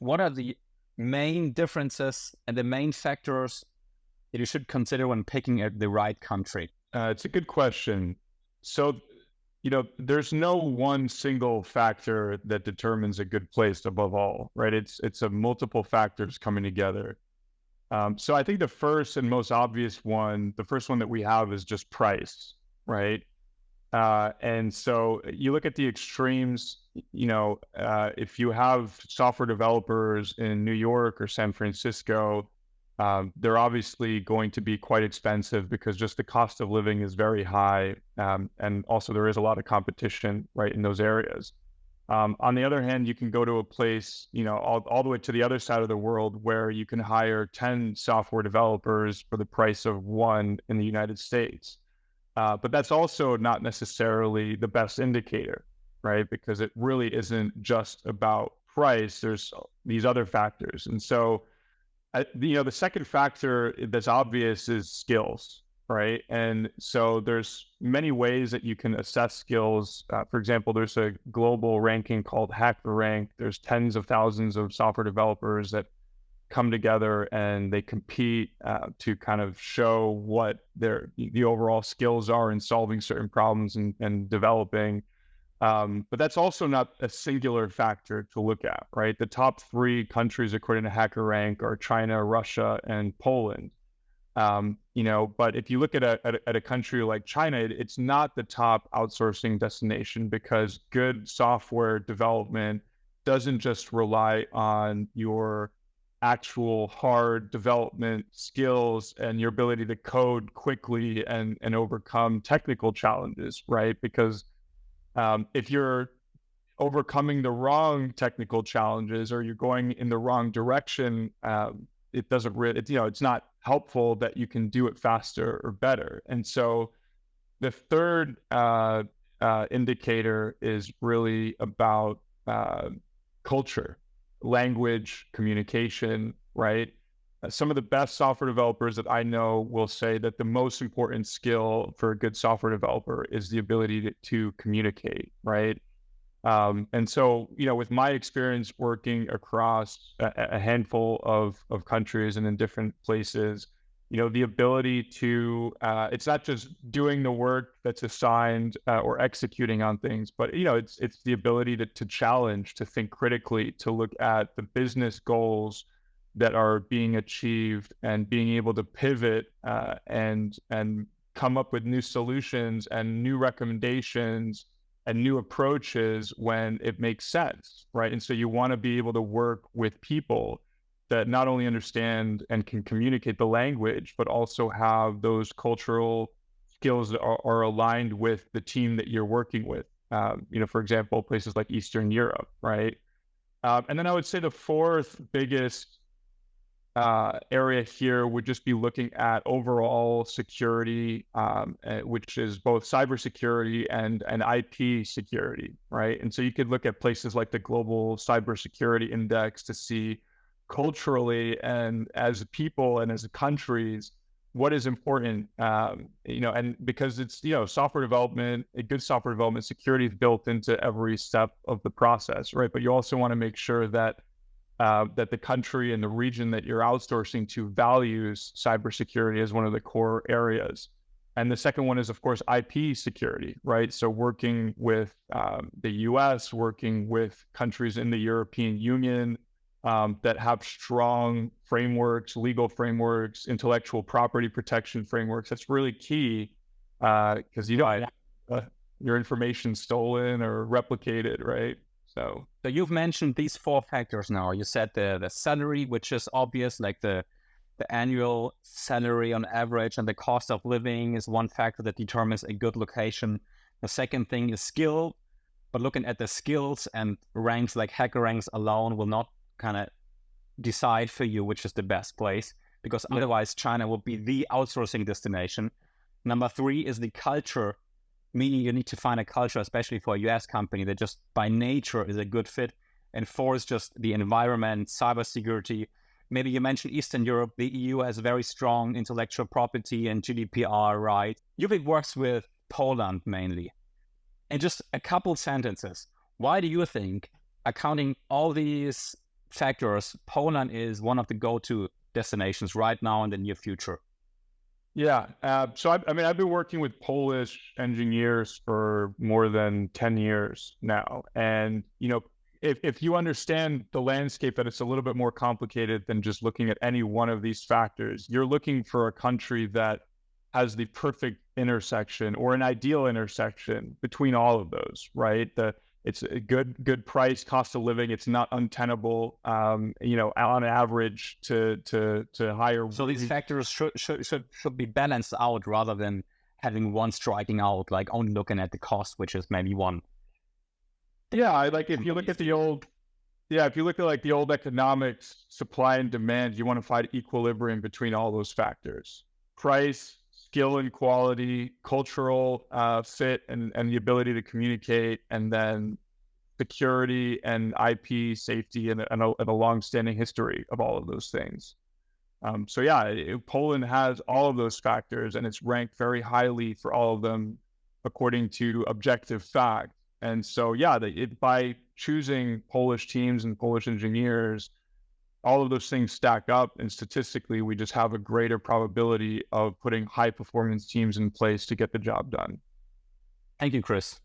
what are the main differences and the main factors that you should consider when picking the right country? It's a good question. So, there's no one single factor that determines a good place above all, right? It's a multiple factors coming together. So I think the first and most obvious one, the first one that we have is just price, right? And so you look at the extremes, if you have software developers in New York or San Francisco, they're obviously going to be quite expensive because just the cost of living is very high. And also there is a lot of competition, right, in those areas. On the other hand, you can go to a place, all the way to the other side of the world where you can hire 10 software developers for the price of one in the United States. But that's also not necessarily the best indicator, right? Because it really isn't just about price. There's these other factors. And so, the second factor that's obvious is skills, right? And so there's many ways that you can assess skills. For example, there's a global ranking called HackerRank. There's tens of thousands of software developers that come together and they compete to kind of show what the overall skills are in solving certain problems and developing. But that's also not a singular factor to look at, right? The top 3 countries according to HackerRank are China, Russia, and Poland. But if you look at a country like China, it's not the top outsourcing destination because good software development doesn't just rely on your actual hard development skills and your ability to code quickly and overcome technical challenges, right? Because if you're overcoming the wrong technical challenges or you're going in the wrong direction, it doesn't really, it's not helpful that you can do it faster or better. And so the third indicator is really about culture, language, communication, right? Some of the best software developers that I know will say that the most important skill for a good software developer is the ability to communicate, right? And so, with my experience working across a handful of countries and in different places, the ability to, it's not just doing the work that's assigned or executing on things, but, it's the ability to challenge, to think critically, to look at the business goals that are being achieved and being able to pivot and come up with new solutions and new recommendations and new approaches when it makes sense, right? And so you want to be able to work with people that not only understand and can communicate the language, but also have those cultural skills that are aligned with the team that you're working with. For example, places like Eastern Europe, right? And then I would say the fourth biggest area here would just be looking at overall security, which is both cybersecurity and IP security, right? And so you could look at places like the Global Cybersecurity Index to see culturally and as people and as countries what is important, and because it's, software development, a good software development, security is built into every step of the process, right? But you also want to make sure that that the country and the region that you're outsourcing to values cybersecurity as one of the core areas. And the second one is, of course, IP security, right? So working with the US, working with countries in the European Union that have strong frameworks, legal frameworks, intellectual property protection frameworks. That's really key because your information stolen or replicated, right? So you've mentioned these 4 factors now. You said the salary, which is obvious, like the annual salary on average, and the cost of living is one factor that determines a good location. The second thing is skill, but looking at the skills and ranks like HackerRanks alone will not kind of decide for you which is the best place, because otherwise China will be the outsourcing destination. Number 3 is the culture, meaning you need to find a culture, especially for a US company, that just by nature is a good fit. And 4 is just the environment, cybersecurity. Maybe you mentioned Eastern Europe. The EU has very strong intellectual property and GDPR, right? Euvic works with Poland mainly. In just a couple sentences, why do you think, accounting all these factors, Poland is one of the go-to destinations right now in the near future. Yeah. So I've been working with Polish engineers for more than 10 years now. And, if you understand the landscape, that it's a little bit more complicated than just looking at any one of these factors. You're looking for a country that has the perfect intersection or an ideal intersection between all of those, right? It's a good price, cost of living. It's not untenable, on average to hire. So these factors should be balanced out rather than having one striking out, like only looking at the cost, which is maybe one. Yeah, if you look at like the old economics, supply and demand, you want to find equilibrium between all those factors: price, skill and quality, cultural fit, and the ability to communicate, and then security and IP safety, and a long-standing history of all of those things. Poland has all of those factors, and it's ranked very highly for all of them according to objective fact. And so, by choosing Polish teams and Polish engineers, all of those things stack up, and statistically, we just have a greater probability of putting high performance teams in place to get the job done. Thank you, Chris.